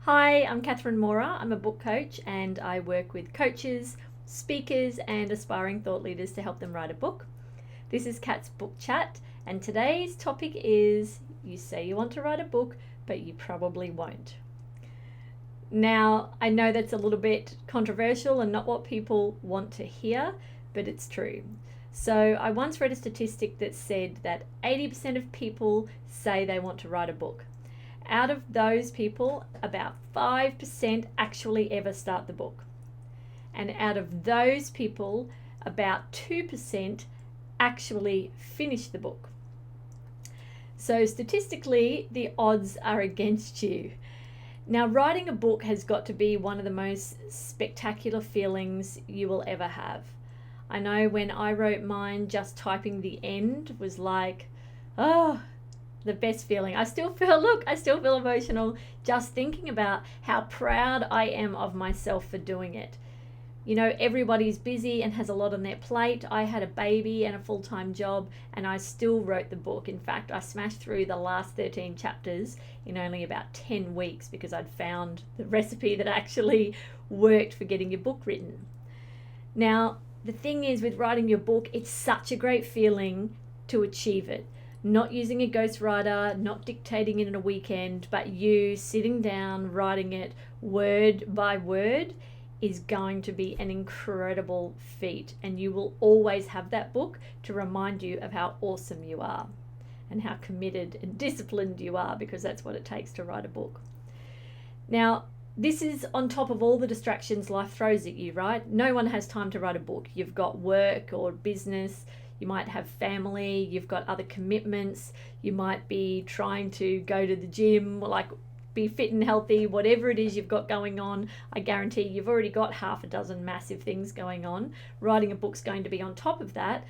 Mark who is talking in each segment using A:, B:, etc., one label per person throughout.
A: Hi, I'm Catherine Mora. I'm a book coach and I work with coaches, speakers, and aspiring thought leaders to help them write a book. This is Kat's Book Chat, and today's topic is you say you want to write a book, but you probably won't. Now, I know that's a little bit controversial and not what people want to hear, but it's true. So, I once read a statistic that said that 80% of people say they want to write a book. Out of those people, about 5% actually ever start the book. And out of those people, about 2% actually finish the book. So statistically, the odds are against you. Now, writing a book has got to be one of the most spectacular feelings you will ever have. I know when I wrote mine, just typing the end was like, oh, the best feeling. I still feel emotional just thinking about how proud I am of myself for doing it. You know, everybody's busy and has a lot on their plate. I had a baby and a full-time job, and I still wrote the book. In fact, I smashed through the last 13 chapters in only about 10 weeks because I'd found the recipe that actually worked for getting your book written. Now, the thing is with writing your book, it's such a great feeling to achieve it. Not using a ghostwriter, not dictating it in a weekend, but you sitting down, writing it word by word is going to be an incredible feat. And you will always have that book to remind you of how awesome you are and how committed and disciplined you are, because that's what it takes to write a book. Now, this is on top of all the distractions life throws at you, right? No one has time to write a book. You've got work or business. You might have family, you've got other commitments, you might be trying to go to the gym, like be fit and healthy, whatever it is you've got going on. I guarantee you've already got half a dozen massive things going on. Writing a book's going to be on top of that,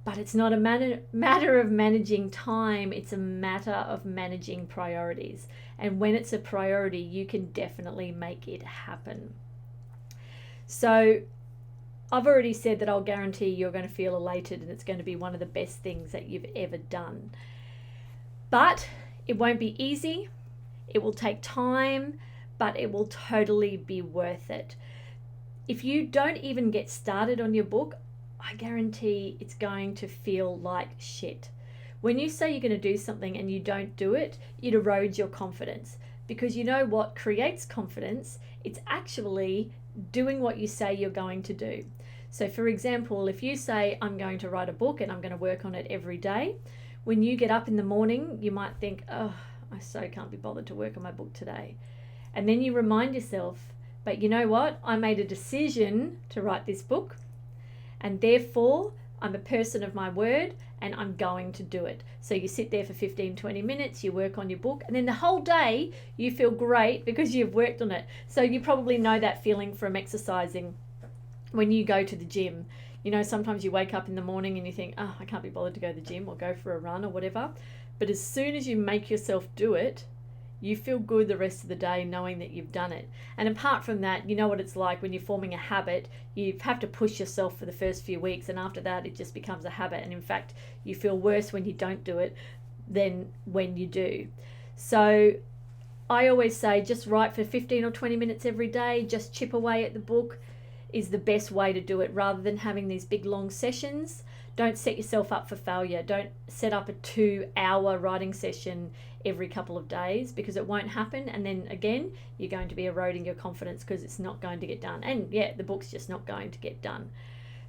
A: but it's not a matter of managing time, it's a matter of managing priorities. And when it's a priority, you can definitely make it happen. So, I've already said that I'll guarantee you're going to feel elated and it's going to be one of the best things that you've ever done. But it won't be easy, it will take time, but it will totally be worth it. If you don't even get started on your book, I guarantee it's going to feel like shit. When you say you're going to do something and you don't do it, it erodes your confidence. Because you know what creates confidence? It's actually doing what you say you're going to do. So for example, if you say, I'm going to write a book and I'm going to work on it every day, when you get up in the morning, you might think, oh, I so can't be bothered to work on my book today. And then you remind yourself, but you know what? I made a decision to write this book, and therefore I'm a person of my word and I'm going to do it. So you sit there for 15-20 minutes, you work on your book, and then the whole day you feel great because you've worked on it. So you probably know that feeling from exercising when you go to the gym. You know, sometimes you wake up in the morning and you think, oh, I can't be bothered to go to the gym or go for a run or whatever. But as soon as you make yourself do it, you feel good the rest of the day knowing that you've done it. And apart from that, you know what it's like when you're forming a habit. You have to push yourself for the first few weeks, and after that it just becomes a habit. And in fact, you feel worse when you don't do it than when you do. So I always say just write for 15 or 20 minutes every day, just chip away at the book is the best way to do it, rather than having these big long sessions. Don't set yourself up for failure. Don't set up a 2-hour writing session every couple of days, because it won't happen. And then again, you're going to be eroding your confidence because it's not going to get done. And yeah, the book's just not going to get done.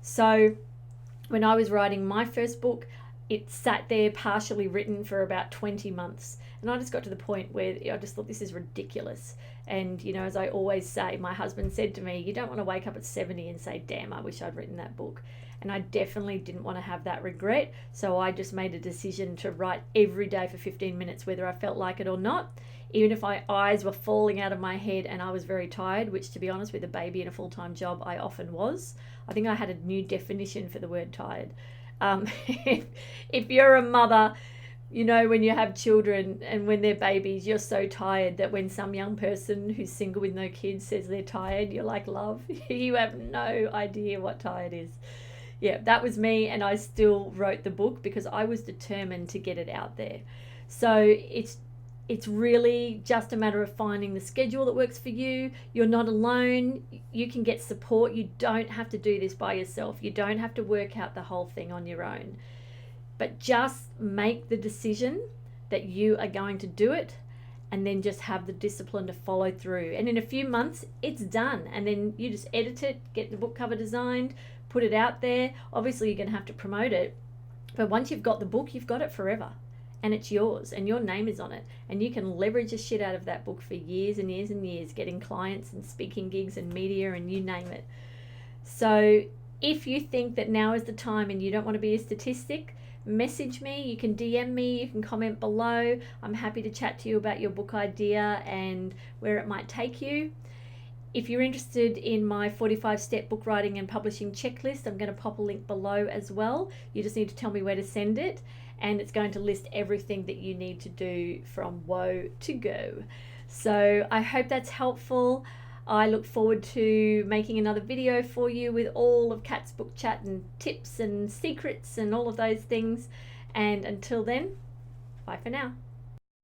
A: So when I was writing my first book, it sat there partially written for about 20 months. And I just got to the point where I just thought, this is ridiculous. And, you know, as I always say, my husband said to me, you don't want to wake up at 70 and say, damn, I wish I'd written that book. And I definitely didn't want to have that regret. So I just made a decision to write every day for 15 minutes, whether I felt like it or not. Even if my eyes were falling out of my head and I was very tired, which, to be honest, with a baby and a full-time job, I often was. I think I had a new definition for the word tired. If you're a mother, you know, when you have children and when they're babies, you're so tired that when some young person who's single with no kids says they're tired, you're like, love, you have no idea what tired is. Yeah, that was me, and I still wrote the book because I was determined to get it out there. So it's It's really just a matter of finding the schedule that works for you. You're not alone. You can get support. You don't have to do this by yourself. You don't have to work out the whole thing on your own. But just make the decision that you are going to do it, and then just have the discipline to follow through. And in a few months, it's done. And then you just edit it, get the book cover designed, put it out there. Obviously, you're going to have to promote it. But once you've got the book, you've got it forever. And it's yours, and your name is on it. And you can leverage the shit out of that book for years and years and years, getting clients and speaking gigs and media and you name it. So if you think that now is the time and you don't want to be a statistic, message me. You can DM me, you can comment below. I'm happy to chat to you about your book idea and where it might take you. If you're interested in my 45-step book writing and publishing checklist, I'm going to pop a link below as well. You just need to tell me where to send it, and it's going to list everything that you need to do from woe to go. So I hope that's helpful. I look forward to making another video for you with all of Kat's Book Chat and tips and secrets and all of those things. And until then, bye for now.